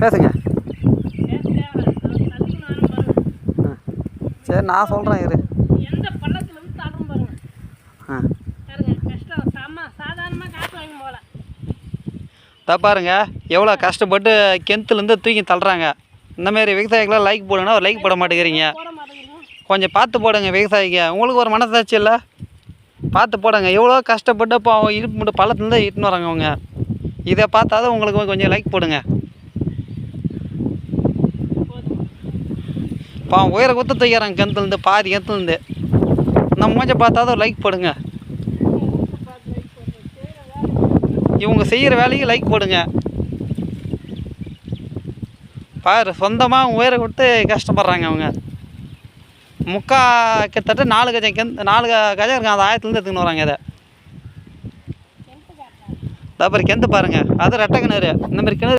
பேசுங்க. சரி நான் சொல்கிறேன் இரு. எந்த பள்ளத்துல இருந்து தள்ளும் பாருங்க. பாருங்க கஷ்டம் சாதாரணமாக காசு வாங்கி போகல. பாருங்க எவ்வளோ கஷ்டப்பட்டு கிணத்துலேருந்து தூக்கி தள்ளுறாங்க. இந்தமாரி விவசாயிகளாம் லைக் போடுங்கன்னா ஒரு லைக் போட மாட்டேங்கிறீங்க. கொஞ்சம் பார்த்து போடுங்க விவசாயிங்க. உங்களுக்கு ஒரு மனசாட்சி இல்லை, பார்த்து போடுங்க. எவ்வளோ கஷ்டப்பட்டு இப்போ அவங்க இழுப்பு மட்டும் பள்ளத்துலேருந்து இட்டுன்னு வராங்க அவங்க. இதை பார்த்தாதான் உங்களுக்கு கொஞ்சம் லைக் போடுங்க. இப்போ அவன் உயர குத்த தூக்கிறாங்க கிணத்துலேருந்து, பாதி கிணத்துலேருந்து. நம்ம மூஞ்ச பார்த்தாதான் ஒரு லைக் போடுங்க. இவங்க செய்கிற வேலைக்கு லைக் போடுங்க. பாரு சொந்தமாக உயர கொடுத்து கஷ்டப்படுறாங்க அவங்க. கிட்டத்தட்ட 4 கஜம் இருக்காங்க. அந்த ஆயத்துலேருந்து எடுத்துன்னு வராங்க. இதை அப்புறம் கிணத்து பாருங்கள், அது ரெட்டை கிணறு. இந்த மாதிரி கிணறு